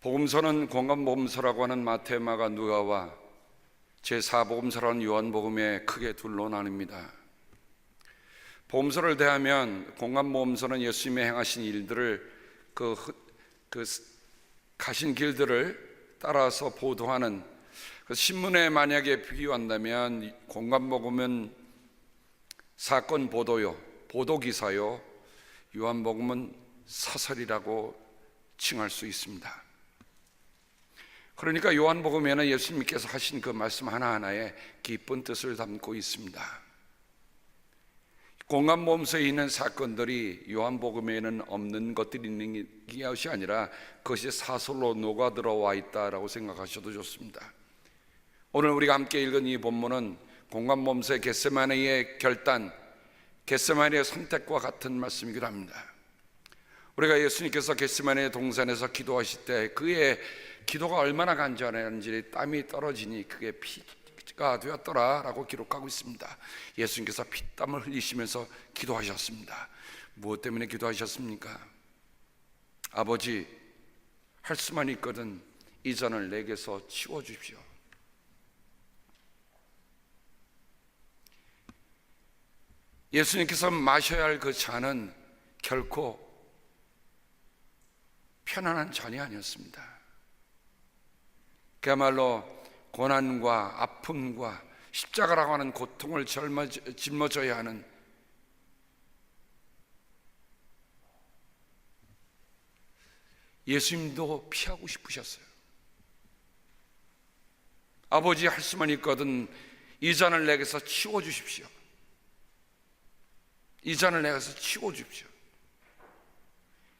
복음서는 공간복음서라고 하는 마태, 마가, 누가와 제4복음서라는 요한복음에 크게 둘로 나뉩니다. 복음서를 대하면 공간복음서는 예수님의 행하신 일들을 가신 길들을 따라서 보도하는, 신문에 만약에 비유한다면 공간복음은 사건 보도요, 보도기사요, 요한복음은 사설이라고 칭할 수 있습니다. 그러니까 요한복음에는 예수님께서 하신 그 말씀 하나하나에 깊은 뜻을 담고 있습니다. 공간복음서에 있는 사건들이 요한복음에는 없는 것들이 있는 것이 아니라 그것이 사설로 녹아들어와 있다라고 생각하셔도 좋습니다. 오늘 우리가 함께 읽은 이 본문은 공간복음서의 겟세마네의 결단, 겟세마네의 선택과 같은 말씀이기도 합니다. 우리가 예수님께서 겟세마네 동산에서 기도하실 때 그의 기도가 얼마나 간절했는지 땀이 떨어지니 그게 피가 되었더라 라고 기록하고 있습니다. 예수님께서 피땀을 흘리시면서 기도하셨습니다. 무엇 때문에 기도하셨습니까? 아버지, 할 수만 있거든 이 잔을 내게서 치워주십시오. 예수님께서 마셔야 할 그 잔은 결코 편안한 잔이 아니었습니다. 그야말로 고난과 아픔과 십자가라고 하는 고통을 짊어져야 하는, 예수님도 피하고 싶으셨어요. 아버지, 할 수만 있거든 이 잔을 내게서 치워주십시오. 이 잔을 내게서 치워주십시오.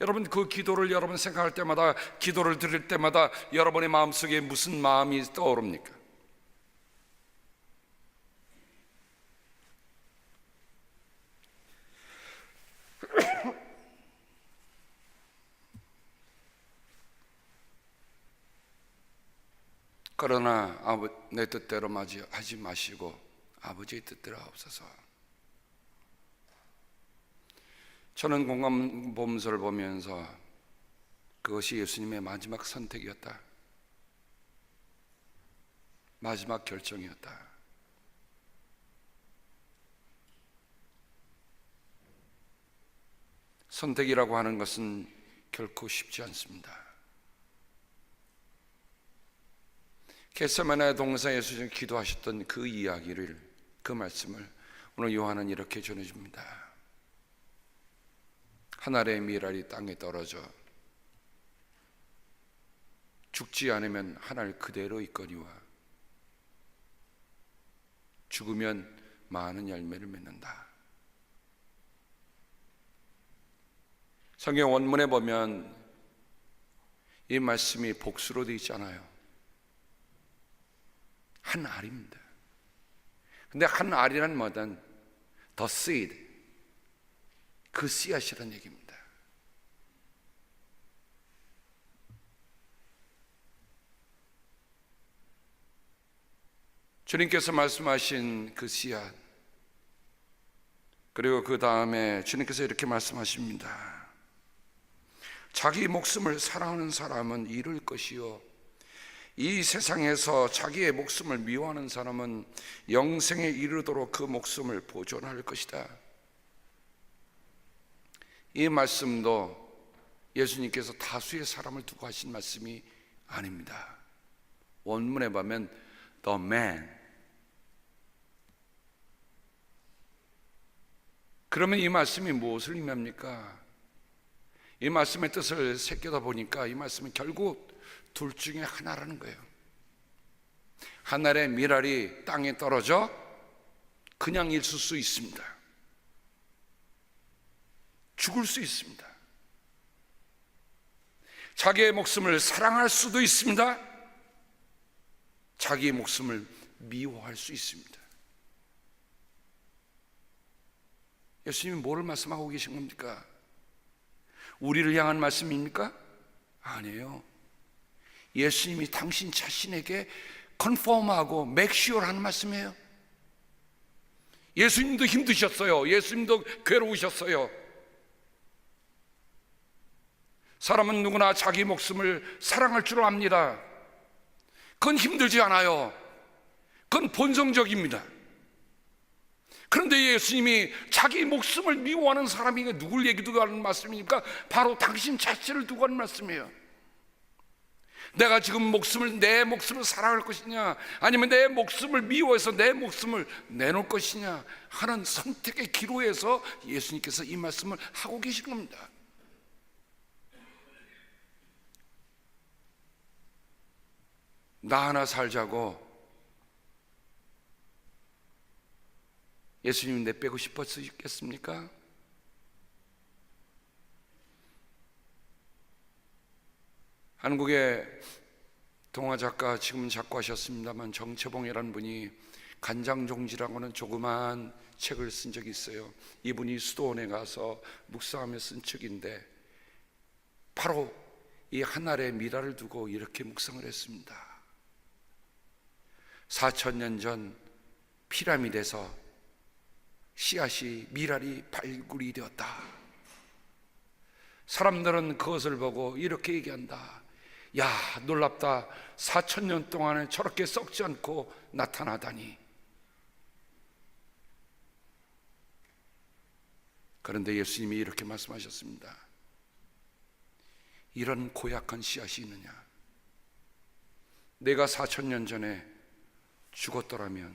여러분, 그 기도를 여러분 생각할 때마다, 기도를 드릴 때마다 여러분의 마음속에 무슨 마음이 떠오릅니까? 그러나 내 뜻대로 하지 마시고 아버지의 뜻대로 하옵소서. 저는 공간복음서를 보면서 그것이 예수님의 마지막 선택이었다, 마지막 결정이었다. 선택이라고 하는 것은 결코 쉽지 않습니다. 겟세마네 동산에 예수님이 기도하셨던 그 이야기를, 그 말씀을 오늘 요한은 이렇게 전해줍니다. 한 알의 밀알이 땅에 떨어져 죽지 않으면 한 알 그대로 있거니와 죽으면 많은 열매를 맺는다. 성경 원문에 보면 이 말씀이 복수로 되어 있잖아요. 한 알입니다. 근데 한 알이란 뭐든 the seed, 그 씨앗이라는 얘기입니다. 주님께서 말씀하신 그 씨앗, 그리고 그 다음에 주님께서 이렇게 말씀하십니다. 자기 목숨을 사랑하는 사람은 잃을 것이요, 이 세상에서 자기의 목숨을 미워하는 사람은 영생에 이르도록 그 목숨을 보존할 것이다. 이 말씀도 예수님께서 다수의 사람을 두고 하신 말씀이 아닙니다. 원문에 보면 the man. 그러면 이 말씀이 무엇을 의미합니까? 이 말씀의 뜻을 새겨다 보니까 이 말씀은 결국 둘 중에 하나라는 거예요. 한 알의 밀알이 땅에 떨어져 그냥 있을 수 있습니다. 죽을 수 있습니다. 자기의 목숨을 사랑할 수도 있습니다. 자기의 목숨을 미워할 수 있습니다. 예수님이 뭐를 말씀하고 계신 겁니까? 우리를 향한 말씀입니까? 아니에요. 예수님이 당신 자신에게 컨펌하고 맥시어를 하는 말씀이에요. 예수님도 힘드셨어요. 예수님도 괴로우셨어요. 사람은 누구나 자기 목숨을 사랑할 줄 압니다. 그건 힘들지 않아요. 그건 본성적입니다. 그런데 예수님이 자기 목숨을 미워하는 사람이 누굴 얘기도 하는 말씀입니까? 바로 당신 자체를 두고 하는 말씀이에요. 내가 지금 내 목숨을 사랑할 것이냐, 아니면 내 목숨을 미워해서 내 목숨을 내놓을 것이냐 하는 선택의 기로에서 예수님께서 이 말씀을 하고 계신 겁니다. 나 하나 살자고 예수님 내빼고 싶었겠습니까? 한국의 동화작가, 지금은 작고하셨습니다만 정채봉이라는 분이 간장종지라고 하는 조그만 책을 쓴 적이 있어요. 이분이 수도원에 가서 묵상하며 쓴 책인데 바로 이 하늘의 미라를 두고 이렇게 묵상을 했습니다. 4,000년 전 피라미드에서 씨앗이 미랄이 발굴이 되었다. 사람들은 그것을 보고 이렇게 얘기한다. 야, 놀랍다. 4,000년 동안에 저렇게 썩지 않고 나타나다니. 그런데 예수님이 이렇게 말씀하셨습니다. 이런 고약한 씨앗이 있느냐? 내가 4,000년 전에 죽었더라면,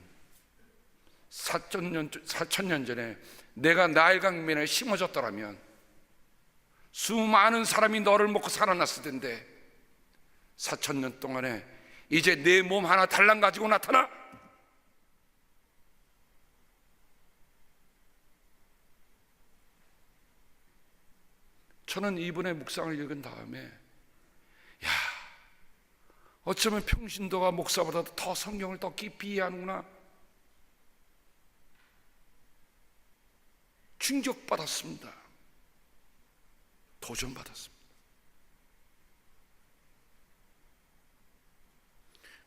4,000년 전에 내가 나일 강변에 심어졌더라면 수많은 사람이 너를 먹고 살아났을 텐데 4,000년 동안에 이제 내 몸 하나 달랑 가지고 나타나? 저는 이분의 묵상을 읽은 다음에 야, 어쩌면 평신도가 목사보다 더 성경을 더 깊이 이해하는구나, 충격받았습니다. 도전받았습니다.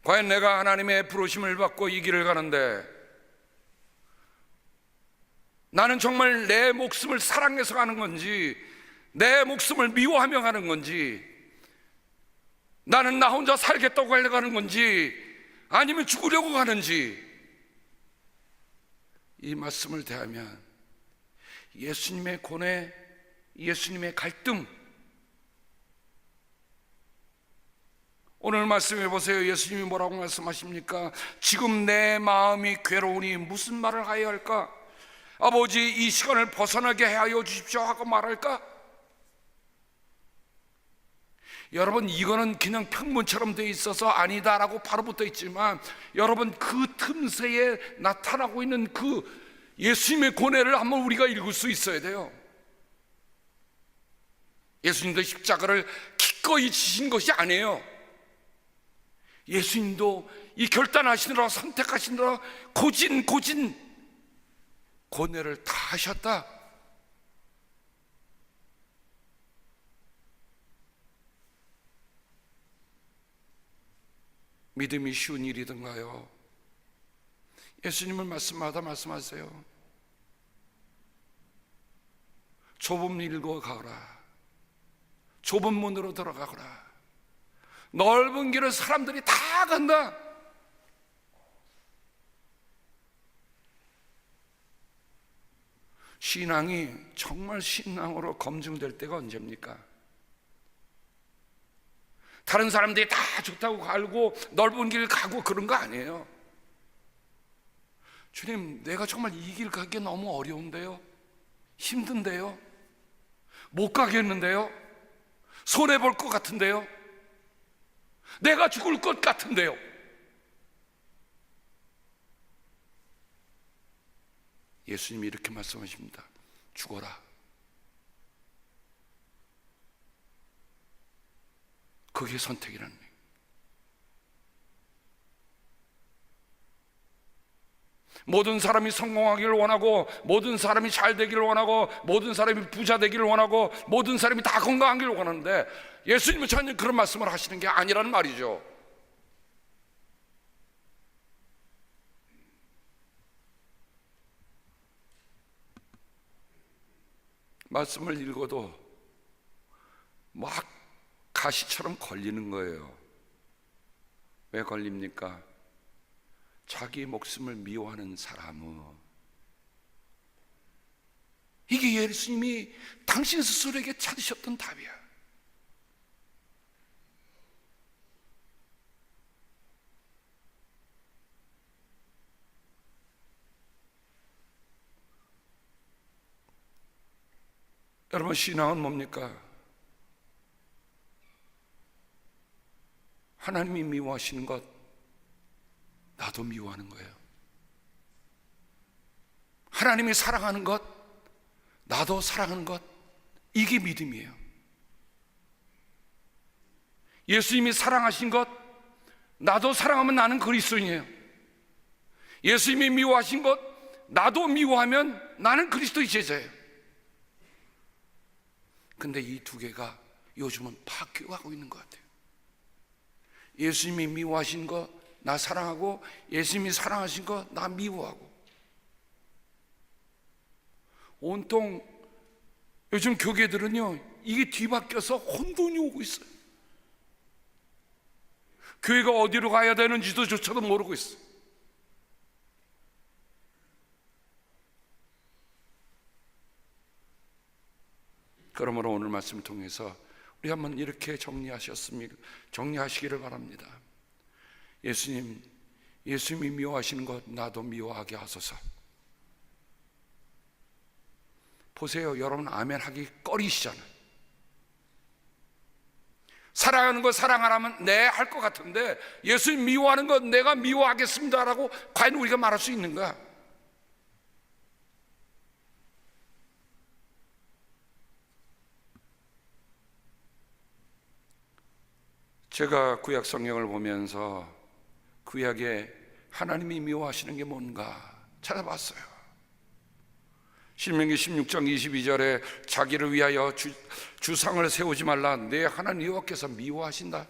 과연 내가 하나님의 부르심을 받고 이 길을 가는데 나는 정말 내 목숨을 사랑해서 가는 건지, 내 목숨을 미워하며 가는 건지, 나는 나 혼자 살겠다고 하려고 하는 건지, 아니면 죽으려고 가는지, 이 말씀을 대하면 예수님의 고뇌, 예수님의 갈등, 오늘 말씀해 보세요. 예수님이 뭐라고 말씀하십니까? 지금 내 마음이 괴로우니 무슨 말을 하여야 할까? 아버지, 이 시간을 벗어나게 하여 주십시오 하고 말할까? 여러분, 이거는 그냥 평문처럼 되어 있어서 아니다라고 바로 붙어 있지만, 여러분, 그 틈새에 나타나고 있는 그 예수님의 고뇌를 한번 우리가 읽을 수 있어야 돼요. 예수님도 십자가를 기꺼이 지신 것이 아니에요. 예수님도 이 결단하시느라, 선택하시느라 고진 고뇌를 다 하셨다. 믿음이 쉬운 일이던가요? 예수님은 말씀마다 말씀하세요. 좁은 길로 가거라, 좁은 문으로 들어가거라, 넓은 길을 사람들이 다 간다. 신앙이 정말 신앙으로 검증될 때가 언제입니까? 다른 사람들이 다 좋다고 가고 넓은 길 가고 그런 거 아니에요. 주님, 내가 정말 이 길 가기 너무 어려운데요, 힘든데요, 못 가겠는데요, 손해볼 것 같은데요, 내가 죽을 것 같은데요. 예수님이 이렇게 말씀하십니다. 죽어라. 그게 선택이라는 거예요. 모든 사람이 성공하기를 원하고, 모든 사람이 잘 되기를 원하고, 모든 사람이 부자 되기를 원하고, 모든 사람이 다 건강하기를 원하는데 예수님은 전혀 그런 말씀을 하시는 게 아니라는 말이죠. 말씀을 읽어도 막 가시처럼 걸리는 거예요. 왜 걸립니까? 자기 목숨을 미워하는 사람은, 이게 예수님이 당신 스스로에게 찾으셨던 답이야. 여러분, 신앙은 뭡니까? 하나님이 미워하시는 것, 나도 미워하는 거예요. 하나님이 사랑하는 것, 나도 사랑하는 것, 이게 믿음이에요. 예수님이 사랑하신 것, 나도 사랑하면 나는 그리스도인이에요. 예수님이 미워하신 것, 나도 미워하면 나는 그리스도의 제자예요. 근데 이 두 개가 요즘은 바뀌어가고 있는 것 같아요. 예수님이 미워하신 거 나 사랑하고, 예수님이 사랑하신 거 나 미워하고. 온통 요즘 교계들은요, 이게 뒤바뀌어서 혼돈이 오고 있어요. 교회가 어디로 가야 되는지도 조차도 모르고 있어요. 그러므로 오늘 말씀을 통해서 우리 한번 이렇게 정리하시기를 바랍니다. 예수님이 미워하시는 것 나도 미워하게 하소서. 보세요, 여러분 아멘 하기 꺼리시잖아요. 사랑하는 거 사랑하라면 네 할 것 같은데, 예수님 미워하는 것 내가 미워하겠습니다라고 과연 우리가 말할 수 있는가? 제가 구약 성경을 보면서 구약에 하나님이 미워하시는 게 뭔가 찾아봤어요. 신명기 16장 22절에 자기를 위하여 주상을 세우지 말라, 내 하나님 여호와께서 미워하신다.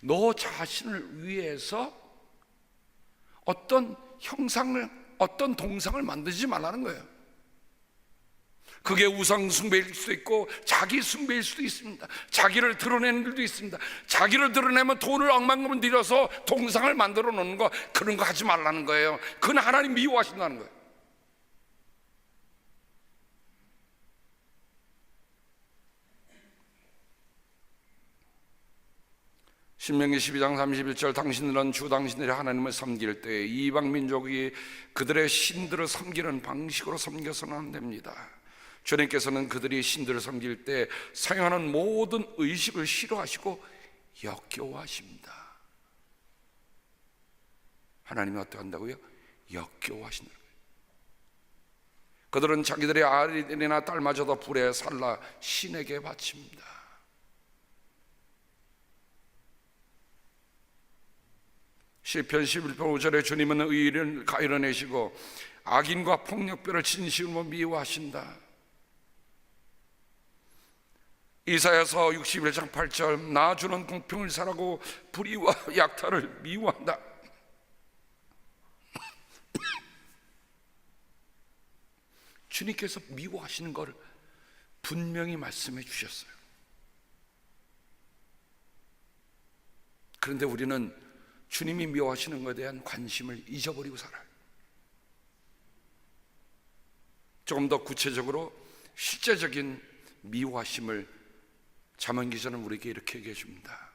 너 자신을 위해서 어떤 형상을, 어떤 동상을 만들지 말라는 거예요. 그게 우상 숭배일 수도 있고 자기 숭배일 수도 있습니다. 자기를 드러내는 일도 있습니다. 자기를 드러내면 돈을 억만금을 들여서 동상을 만들어 놓는 거, 그런 거 하지 말라는 거예요. 그건 하나님 미워하신다는 거예요. 신명기 12장 31절, 당신들은 주 당신들이 하나님을 섬길 때 이방 민족이 그들의 신들을 섬기는 방식으로 섬겨서는 안 됩니다. 주님께서는 그들이 신들을 섬길 때 사용하는 모든 의식을 싫어하시고 역겨워하십니다. 하나님이 어떻게 한다고요? 역겨워하신다는 거예요. 그들은 자기들의 아들이나 딸마저도 불에 살라 신에게 바칩니다. 시편 11편 5절에 주님은 의인을 가열어내시고 악인과 폭력배를 진심으로 미워하신다. 이사야서 61장 8절, 나 주는 공평을 사랑하고 불의와 약탈을 미워한다. 주님께서 미워하시는 것을 분명히 말씀해 주셨어요. 그런데 우리는 주님이 미워하시는 것에 대한 관심을 잊어버리고 살아요. 조금 더 구체적으로 실제적인 미워하심을 잠언 기자는 우리에게 이렇게 얘기해 줍니다.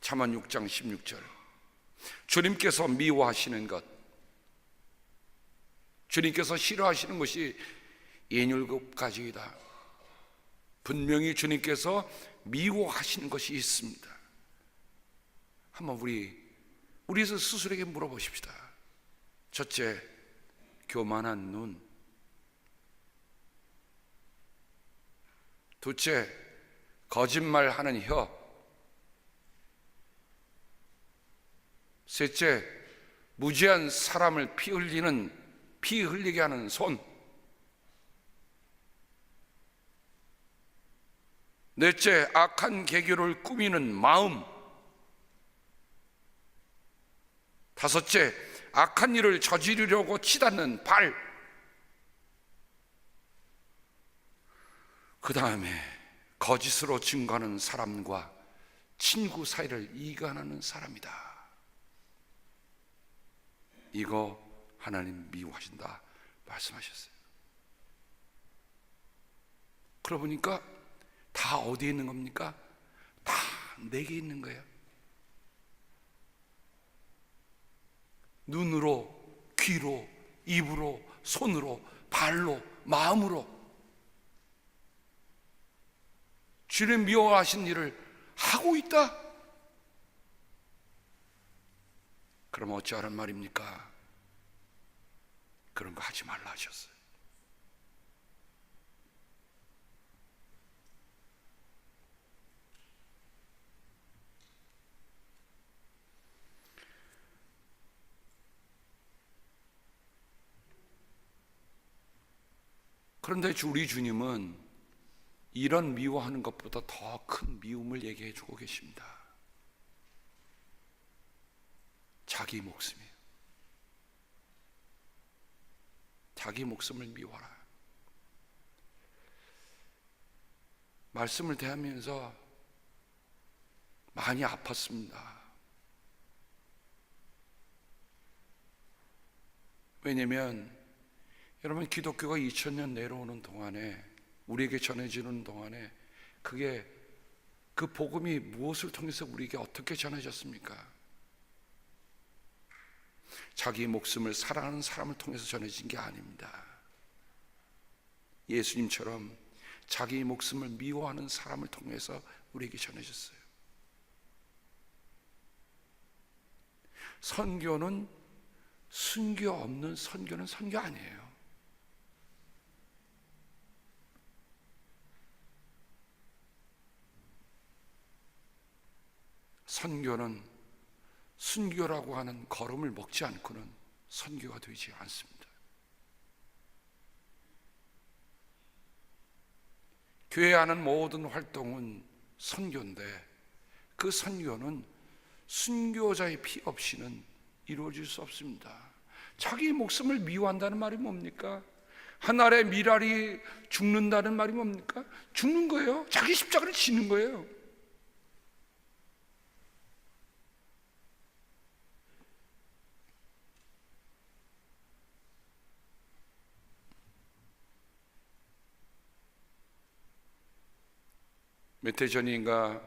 잠언 6장 16절, 주님께서 미워하시는 것, 주님께서 싫어하시는 것이 77가지이다. 분명히 주님께서 미워하시는 것이 있습니다. 한번 우리 스스로에게 물어보십시다. 첫째, 교만한 눈. 둘째, 거짓말하는 혀. 셋째, 무지한 사람을 피 흘리게 하는 손. 넷째, 악한 계교를 꾸미는 마음. 다섯째, 악한 일을 저지르려고 치닫는 발. 그 다음에 거짓으로 증거하는 사람과 친구 사이를 이간하는 사람이다. 이거 하나님 미워하신다 말씀하셨어요. 그러고 보니까 다 어디에 있는 겁니까? 다 내게 있는 거예요. 눈으로, 귀로, 입으로, 손으로, 발로, 마음으로 주님 미워하신 일을 하고 있다. 그럼 어찌하란 말입니까? 그런 거 하지 말라 하셨어요. 그런데 우리 주님은 이런 미워하는 것보다 더 큰 미움을 얘기해 주고 계십니다. 자기 목숨이에요. 자기 목숨을 미워라. 말씀을 대하면서 많이 아팠습니다. 왜냐하면 여러분, 기독교가 2000년 내려오는 동안에, 우리에게 전해지는 동안에 그게 그 복음이 무엇을 통해서 우리에게 어떻게 전해졌습니까? 자기 목숨을 사랑하는 사람을 통해서 전해진 게 아닙니다. 예수님처럼 자기 목숨을 미워하는 사람을 통해서 우리에게 전해졌어요. 선교는 순교 없는 선교는 선교 아니에요. 선교는 순교라고 하는 걸음을 먹지 않고는 선교가 되지 않습니다. 교회 하는 모든 활동은 선교인데 그 선교는 순교자의 피 없이는 이루어질 수 없습니다. 자기 목숨을 미워한다는 말이 뭡니까? 한 알의 밀알이 죽는다는 말이 뭡니까? 죽는 거예요. 자기 십자가를 지는 거예요. 몇 해 전인가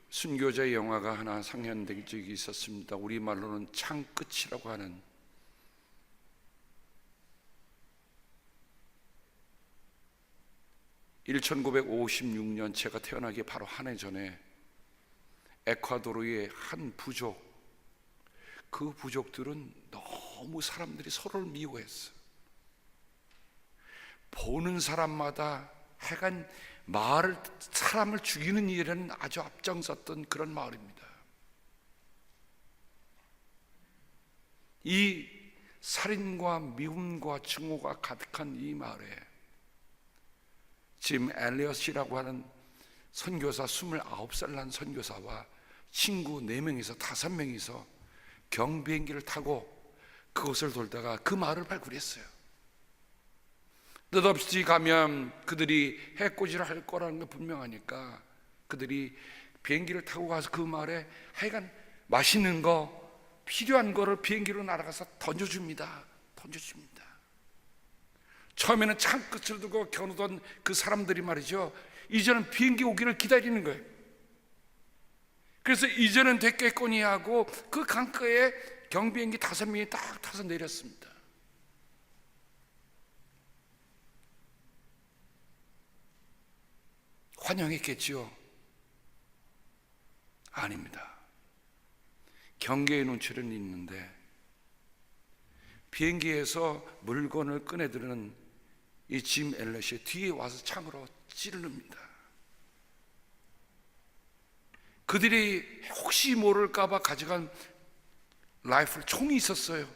순교자의 영화가 하나 상영된 적이 있었습니다. 우리말로는 창끝이라고 하는, (1956년) 제가 태어나기 바로 한 해 전에 에콰도르의 한 부족, 그 부족들은 너무 사람들이 서로를 미워했어요. 보는 사람마다 하여간 사람을 죽이는 일에는 아주 앞장섰던 그런 마을입니다. 이 살인과 미움과 증오가 가득한 이 마을에 짐 엘리엇이라고 하는 선교사, 29살 난 선교사와 친구 4명이서 5명이서 경비행기를 타고 그곳을 돌다가 그 마을을 발굴했어요. 뜻없이 가면 그들이 해코지를 할 거라는 게 분명하니까 그들이 비행기를 타고 가서 그 마을에 하여간 맛있는 거, 필요한 거를 비행기로 날아가서 던져줍니다. 처음에는 창끝을 두고 겨누던 그 사람들이 말이죠, 이제는 비행기 오기를 기다리는 거예요. 그래서 이제는 됐겠거니 하고 그 강가에 경비행기 5명이 딱 타서 내렸습니다. 환영했겠지요? 아닙니다. 경계의 눈치는 있는데 비행기에서 물건을 꺼내드는 이 짐 엘렛이 뒤에 와서 창으로 찌릅니다. 그들이 혹시 모를까봐 가져간 라이플, 총이 있었어요.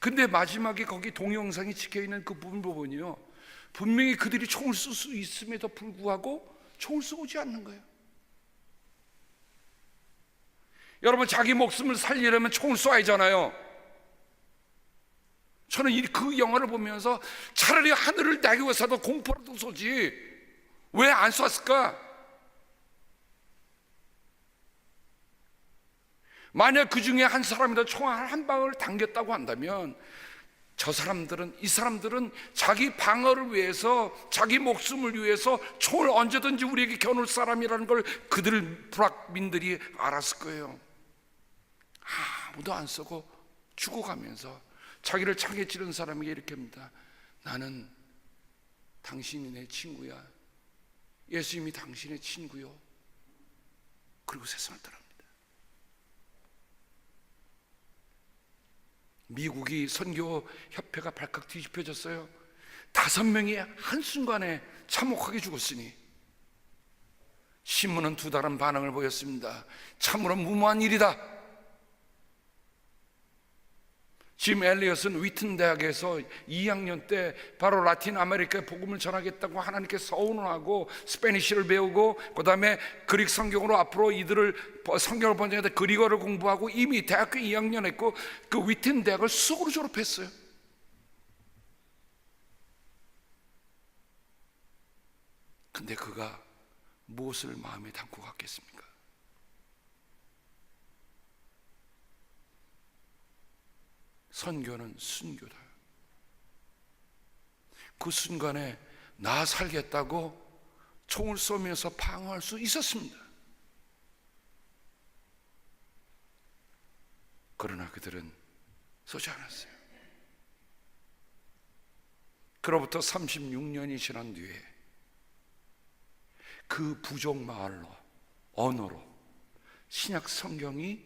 근데 마지막에 거기 동영상이 찍혀있는 그 부분이요, 분명히 그들이 총을 쏠 수 있음에도 불구하고 총을 쏘지 않는 거예요. 여러분, 자기 목숨을 살리려면 총을 쏴야 하잖아요. 저는 그 영화를 보면서 차라리 하늘을 날개워서도 공포라도 쏘지 왜 안 쐈을까? 만약 그 중에 한 사람이라도 총알 한 방을 당겼다고 한다면 이 사람들은 자기 방어를 위해서, 자기 목숨을 위해서 총을 언제든지 우리에게 겨눌 사람이라는 걸 그들 불악민들이 알았을 거예요. 아무도 안 쏘고 죽어가면서 자기를 창에 찌른 사람에게 이렇게 합니다. 나는 당신이 내 친구야. 예수님이 당신의 친구요. 그리고 세상을 떠납니다. 미국이 선교협회가 발칵 뒤집혀졌어요. 5명이 한순간에 참혹하게 죽었으니 신문은 두 다른 반응을 보였습니다. 참으로 무모한 일이다. 짐 엘리엇은 위튼 대학에서 2학년 때 바로 라틴 아메리카에 복음을 전하겠다고 하나님께 서운하고 스페니쉬를 배우고 그 다음에 그릭 성경으로 앞으로 이들을 성경을 번역해서 그리거를 공부하고 이미 대학교 2학년 했고 그 위튼 대학을 수석으로 졸업했어요. 근데 그가 무엇을 마음에 담고 갔겠습니까? 선교는 순교다. 그 순간에 나 살겠다고 총을 쏘면서 방어할 수 있었습니다. 그러나 그들은 쏘지 않았어요. 그로부터 36년이 지난 뒤에 그 부족 마을로, 언어로 신약 성경이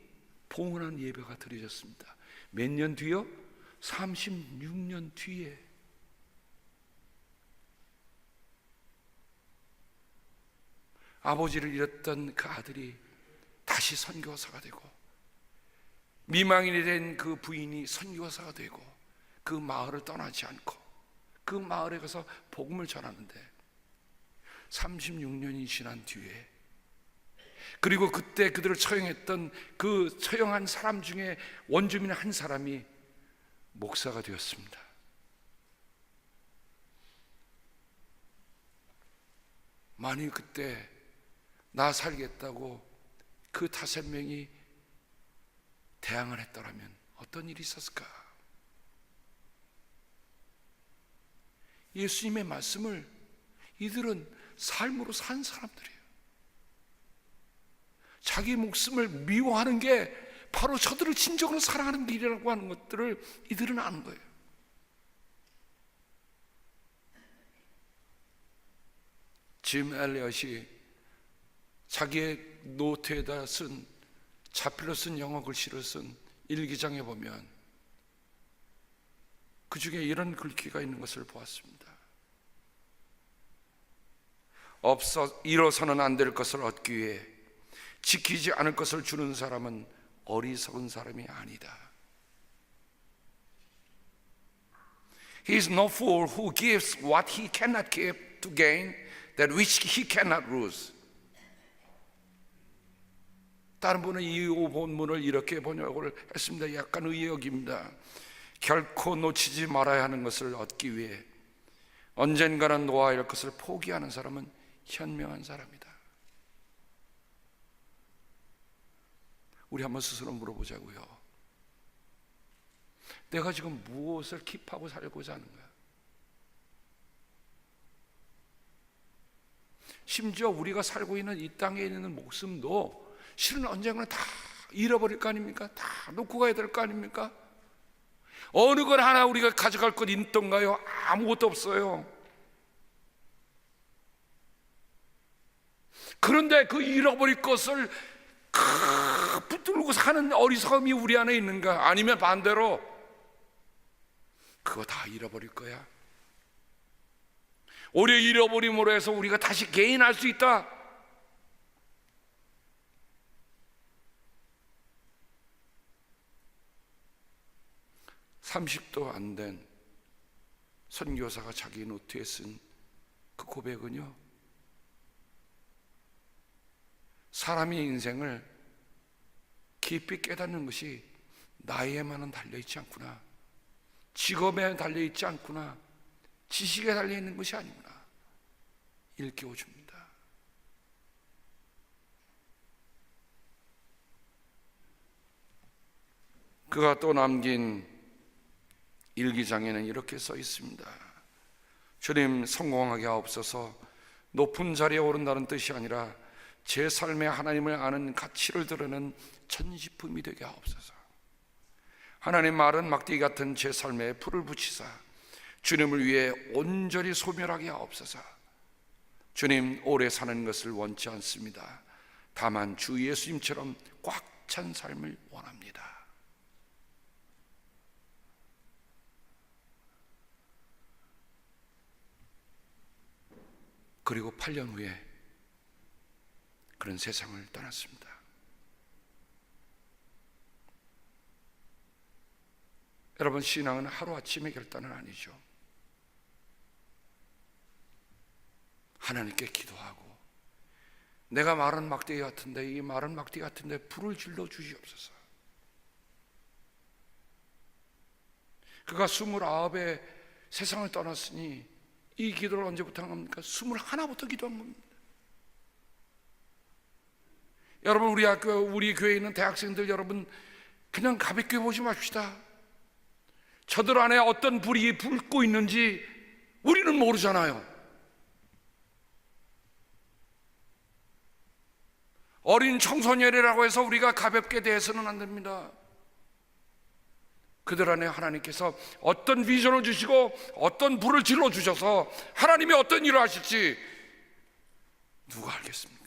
봉헌한 예배가 드려졌습니다. 몇 년 뒤요? 36년 뒤에. 아버지를 잃었던 그 아들이 다시 선교사가 되고, 미망인이 된 그 부인이 선교사가 되고, 그 마을을 떠나지 않고 그 마을에 가서 복음을 전하는데 36년이 지난 뒤에, 그리고 그때 그들을 처형했던 그 처형한 사람 중에 원주민 한 사람이 목사가 되었습니다. 만일 그때 나 살겠다고 그 5명이 대항을 했더라면 어떤 일이 있었을까? 예수님의 말씀을 이들은 삶으로 산 사람들이에요. 자기 목숨을 미워하는 게 바로 저들을 진정으로 사랑하는 길이라고 하는 것들을 이들은 아는 거예요. 짐 엘리엇이 자기의 노트에다 쓴, 자필로 쓴 영어 글씨를 쓴 일기장에 보면 그 중에 이런 글귀가 있는 것을 보았습니다. 잃어서는 안 될 것을 얻기 위해 지키지 않을 것을 주는 사람은 어리석은 사람이 아니다. He is no fool who gives what he cannot keep to gain that which he cannot lose. 다른 분은 이 본문을 이렇게 번역을 했습니다. 약간 의역입니다. 결코 놓치지 말아야 하는 것을 얻기 위해 언젠가는 놓아야 할 것을 포기하는 사람은 현명한 사람이다. 우리 한번 스스로 물어보자고요. 내가 지금 무엇을 킵하고 살고자 하는 거야? 심지어 우리가 살고 있는 이 땅에 있는 목숨도 실은 언젠가는 다 잃어버릴 거 아닙니까? 다 놓고 가야 될 거 아닙니까? 어느 걸 하나 우리가 가져갈 것 있던가요? 아무것도 없어요. 그런데 그 잃어버릴 것을 붙들고 사는 어리석음이 우리 안에 있는가? 아니면 반대로 그거 다 잃어버릴 거야? 오히려 잃어버림으로 해서 우리가 다시 개인할 수 있다. (30도) 안 된 선교사가 자기 노트에 쓴 그 고백은요, 사람의 인생을 깊이 깨닫는 것이 나이에만은 달려있지 않구나, 직업에 달려있지 않구나, 지식에 달려있는 것이 아니구나 일깨워줍니다. 그가 또 남긴 일기장에는 이렇게 써 있습니다. 주님, 성공하게 하옵소서. 높은 자리에 오른다는 뜻이 아니라 제 삶에 하나님을 아는 가치를 드러내는 전시품이 되게 하옵소서. 하나님, 마른 막대기 같은 제 삶에 불을 붙이사 주님을 위해 온전히 소멸하게 하옵소서. 주님, 오래 사는 것을 원치 않습니다. 다만 주 예수님처럼 꽉 찬 삶을 원합니다. 그리고 8년 후에 그런 세상을 떠났습니다. 여러분, 신앙은 하루아침의 결단은 아니죠. 하나님께 기도하고, 내가 마른 막대기 같은데, 이 마른 막대기 같은데 불을 질러 주시옵소서. 그가 29에 세상을 떠났으니 이 기도를 언제부터 한 겁니까? 21부터 기도한 겁니다. 여러분, 우리 학교, 우리 교회에 있는 대학생들 여러분, 그냥 가볍게 보지 맙시다. 저들 안에 어떤 불이 불고 있는지 우리는 모르잖아요. 어린 청소년이라고 해서 우리가 가볍게 대해서는 안 됩니다. 그들 안에 하나님께서 어떤 비전을 주시고 어떤 불을 질러 주셔서 하나님이 어떤 일을 하실지 누가 알겠습니까?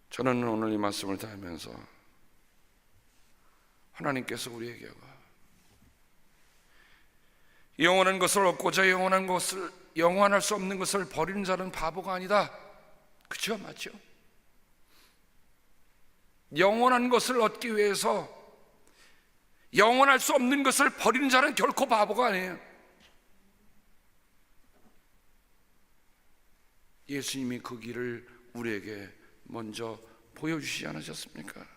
저는 오늘 이 말씀을 들으면서 하나님께서 우리에게 영원한 것을 얻고자 영원할 수 없는 것을 버리는 자는 바보가 아니다. 그렇죠? 맞죠? 영원한 것을 얻기 위해서 영원할 수 없는 것을 버리는 자는 결코 바보가 아니에요. 예수님이 그 길을 우리에게 먼저 보여주시지 않으셨습니까?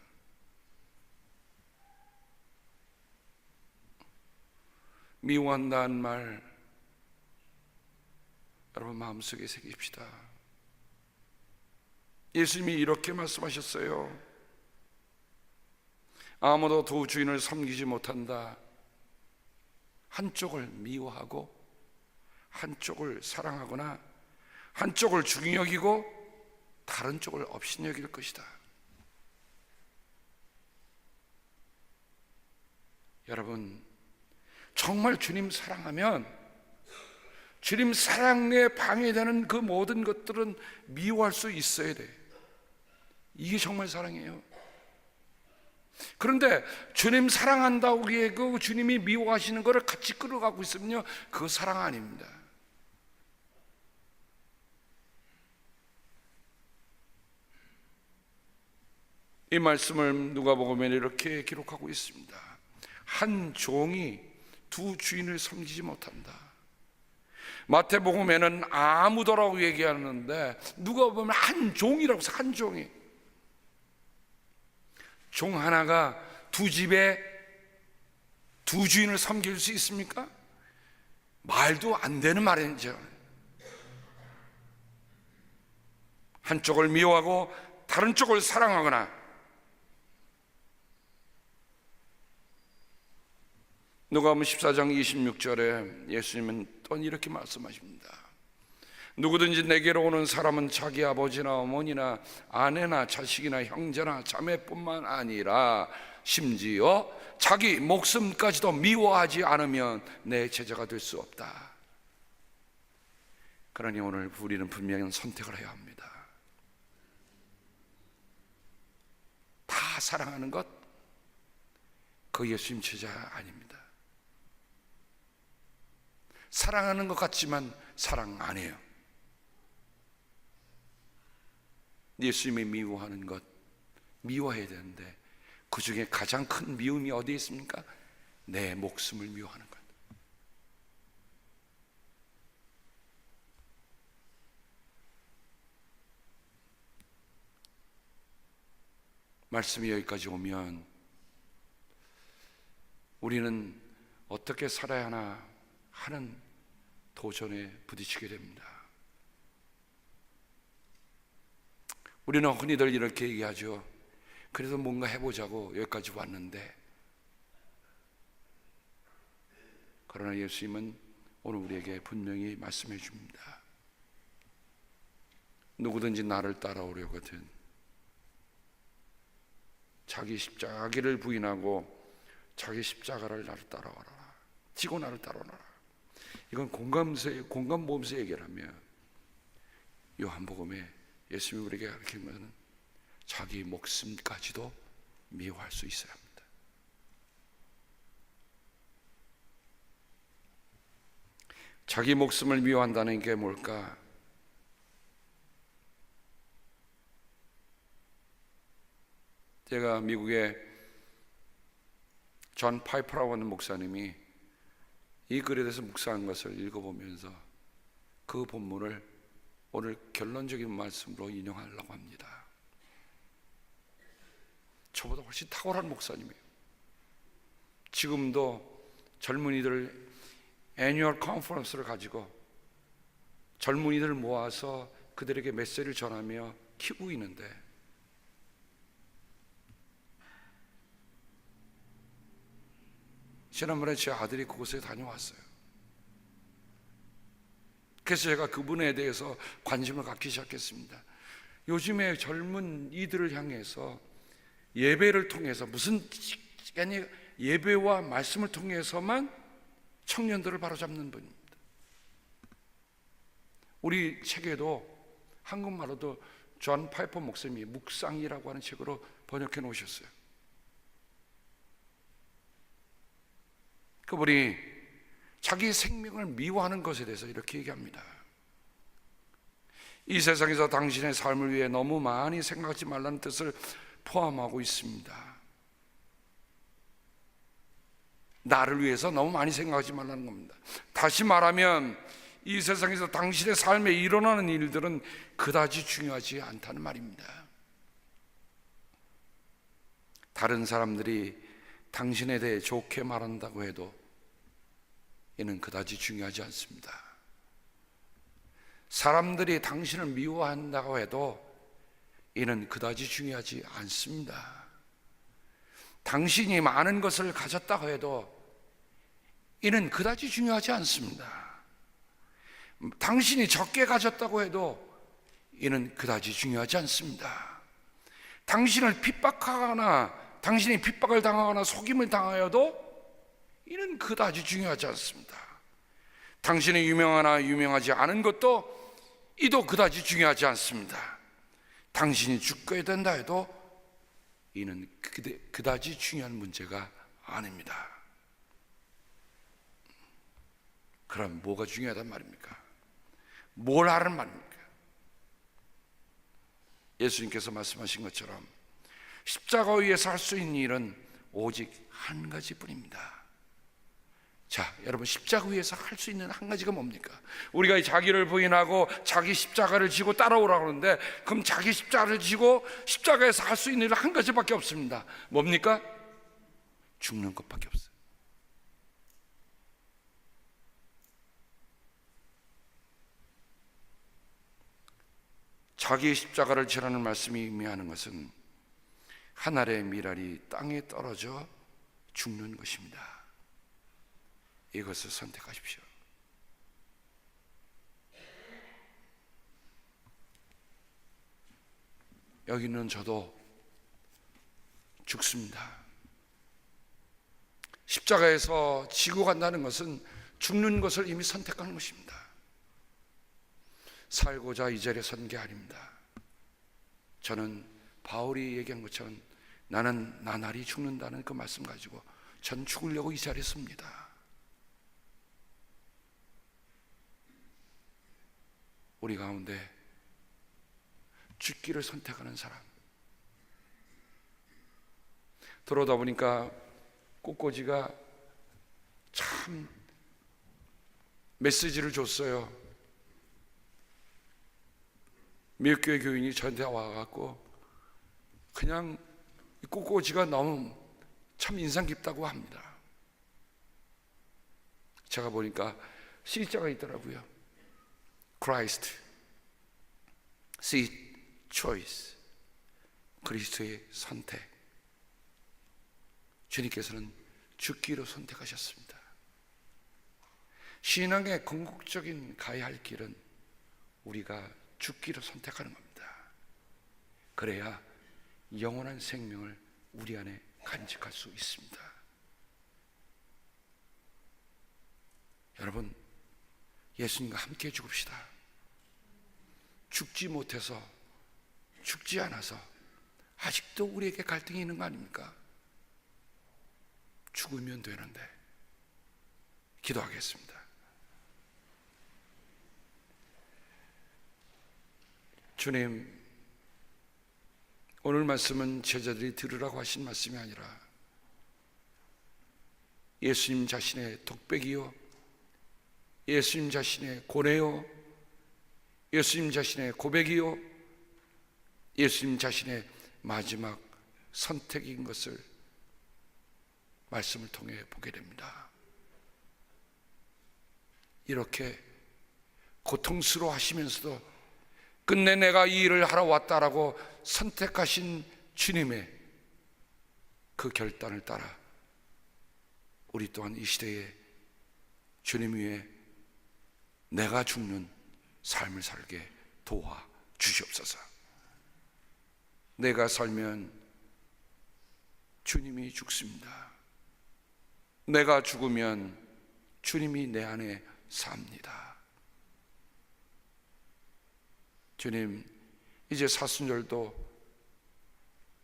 미워한다는 말 여러분 마음속에 새깁시다. 예수님이 이렇게 말씀하셨어요. 아무도 두 주인을 섬기지 못한다. 한쪽을 미워하고 한쪽을 사랑하거나 한쪽을 중히 여기고 다른 쪽을 업신 여길 것이다. 여러분, 정말 주님 사랑하면 주님 사랑에 방해되는 그 모든 것들은 미워할 수 있어야 돼. 이게 정말 사랑이에요. 그런데 주님 사랑한다고 그 주님이 미워하시는 것을 같이 끌어가고 있으면요, 그거 사랑 아닙니다. 이 말씀을 누가복음에 이렇게 기록하고 있습니다. 한 종이 두 주인을 섬기지 못한다. 마태복음에는 아무도라고 얘기하는데 누가복음에 한 종이라고 해서 한 종이. 종 하나가 두 집에 두 주인을 섬길 수 있습니까? 말도 안 되는 말이죠. 한쪽을 미워하고 다른 쪽을 사랑하거나. 누가복음 14장 26절에 예수님은 또 이렇게 말씀하십니다. 누구든지 내게로 오는 사람은 자기 아버지나 어머니나 아내나 자식이나 형제나 자매뿐만 아니라 심지어 자기 목숨까지도 미워하지 않으면 내 제자가 될 수 없다. 그러니 오늘 우리는 분명한 선택을 해야 합니다. 다 사랑하는 것, 그 예수님 제자 아닙니다. 사랑하는 것 같지만 사랑 안 해요. 예수님이 미워하는 것 미워해야 되는데 그 중에 가장 큰 미움이 어디에 있습니까? 내 목숨을 미워하는 것. 말씀이 여기까지 오면 우리는 어떻게 살아야 하나 하는 도전에 부딪히게 됩니다. 우리는 흔히들 이렇게 얘기하죠. 그래도 뭔가 해보자고 여기까지 왔는데, 그러나 예수님은 오늘 우리에게 분명히 말씀해 줍니다. 누구든지 나를 따라오려거든 자기를 부인하고 자기 십자가를 나를 따라와라. 지고 나를 따라오라. 이건 공감보험서 얘기라며 요한복음에 예수님이 우리에게 가르치는 것은 자기 목숨까지도 미워할 수 있어야 합니다. 자기 목숨을 미워한다는 게 뭘까? 제가 미국의 존 파이퍼라고 하는 목사님이 이 글에 대해서 묵상한 것을 읽어보면서 그 본문을 오늘 결론적인 말씀으로 인용하려고 합니다. 저보다 훨씬 탁월한 목사님이에요. 지금도 젊은이들 애뉴얼 컨퍼런스를 가지고 젊은이들 모아서 그들에게 메시지를 전하며 키우고 있는데, 지난번에 제 아들이 그곳에 다녀왔어요. 그래서 제가 그분에 대해서 관심을 갖기 시작했습니다. 요즘에 젊은 이들을 향해서 예배를 통해서, 무슨 예배와 말씀을 통해서만 청년들을 바로잡는 분입니다. 우리 책에도 한국말로도 존 파이퍼 목사님이 묵상이라고 하는 책으로 번역해 놓으셨어요. 그분이 자기 생명을 미워하는 것에 대해서 이렇게 얘기합니다. 이 세상에서 당신의 삶을 위해 너무 많이 생각하지 말라는 뜻을 포함하고 있습니다. 나를 위해서 너무 많이 생각하지 말라는 겁니다. 다시 말하면 이 세상에서 당신의 삶에 일어나는 일들은 그다지 중요하지 않다는 말입니다. 다른 사람들이 당신에 대해 좋게 말한다고 해도 이는 그다지 중요하지 않습니다. 사람들이 당신을 미워한다고 해도 이는 그다지 중요하지 않습니다. 당신이 많은 것을 가졌다고 해도 이는 그다지 중요하지 않습니다. 당신이 적게 가졌다고 해도 이는 그다지 중요하지 않습니다. 당신을 핍박하거나 당신이 핍박을 당하거나 속임을 당하여도 이는 그다지 중요하지 않습니다. 당신이 유명하나 유명하지 않은 것도 이도 그다지 중요하지 않습니다. 당신이 죽게 된다 해도 이는 그다지 중요한 문제가 아닙니다. 그럼 뭐가 중요하단 말입니까? 뭘 하라는 말입니까? 예수님께서 말씀하신 것처럼 십자가 위에서 할 수 있는 일은 오직 한 가지뿐입니다. 자, 여러분, 십자가 위에서 할 수 있는 한 가지가 뭡니까? 우리가 자기를 부인하고 자기 십자가를 지고 따라오라고 하는데, 그럼 자기 십자가를 지고 십자가에서 할 수 있는 일은 한 가지밖에 없습니다. 뭡니까? 죽는 것밖에 없어요. 자기 십자가를 지라는 말씀이 의미하는 것은 한 알의 밀알이 땅에 떨어져 죽는 것입니다. 이것을 선택하십시오. 여기 있는 저도 죽습니다. 십자가에서 지고 간다는 것은 죽는 것을 이미 선택하는 것입니다. 살고자 이 자리에 선 게 아닙니다. 저는 바울이 얘기한 것처럼 나는 나날이 죽는다는 그 말씀 가지고 전 죽으려고 이 자리에 섭니다. 우리 가운데 죽기를 선택하는 사람, 들어오다 보니까 꽃꽂이가 참 메시지를 줬어요. 미국교회 교인이 저한테 와갖고 그냥 꽃꽂이가 너무 참 인상 깊다고 합니다. 제가 보니까 C자가 있더라고요. Christ, seed, choice. 그리스도의 선택. 주님께서는 죽기로 선택하셨습니다. 신앙의 궁극적인 가야 할 길은 우리가 죽기로 선택하는 겁니다. 그래야 영원한 생명을 우리 안에 간직할 수 있습니다. 여러분, 예수님과 함께 죽읍시다. 죽지 못해서, 죽지 않아서 아직도 우리에게 갈등이 있는 거 아닙니까? 죽으면 되는데. 기도하겠습니다. 주님, 오늘 말씀은 제자들이 들으라고 하신 말씀이 아니라 예수님 자신의 독백이요, 예수님 자신의 고뇌요, 예수님 자신의 고백이요, 예수님 자신의 마지막 선택인 것을 말씀을 통해 보게 됩니다. 이렇게 고통스러워 하시면서도 끝내 내가 이 일을 하러 왔다라고 선택하신 주님의 그 결단을 따라 우리 또한 이 시대에 주님 위에 내가 죽는 삶을 살게 도와 주시옵소서. 내가 살면 주님이 죽습니다. 내가 죽으면 주님이 내 안에 삽니다. 주님, 이제 사순절도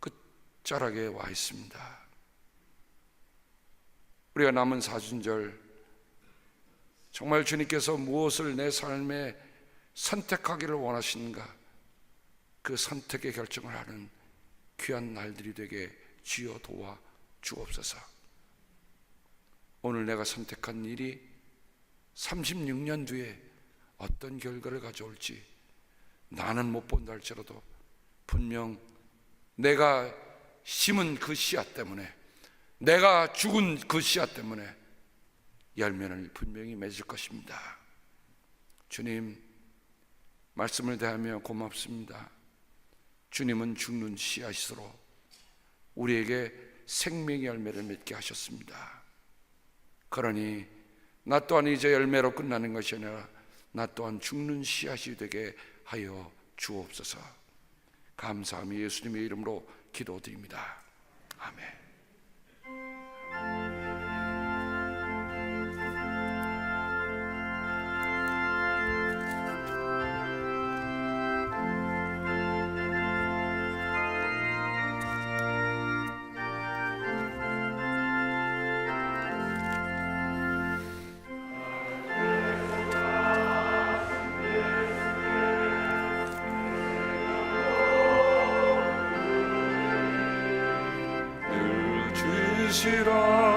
끝자락에 와 있습니다. 우리가 남은 사순절 정말 주님께서 무엇을 내 삶에 선택하기를 원하시는가, 그 선택의 결정을 하는 귀한 날들이 되게 주여 도와 주옵소서. 오늘 내가 선택한 일이 36년 뒤에 어떤 결과를 가져올지 나는 못 본다 할지라도 분명 내가 심은 그 씨앗 때문에, 내가 죽은 그 씨앗 때문에 열매를 분명히 맺을 것입니다. 주님, 말씀을 대하며 고맙습니다. 주님은 죽는 씨앗으로 우리에게 생명의 열매를 맺게 하셨습니다. 그러니 나 또한 이제 열매로 끝나는 것이 아니라 나 또한 죽는 씨앗이 되게 하여 주옵소서. 감사하며 예수님의 이름으로 기도드립니다. 아멘. 주시라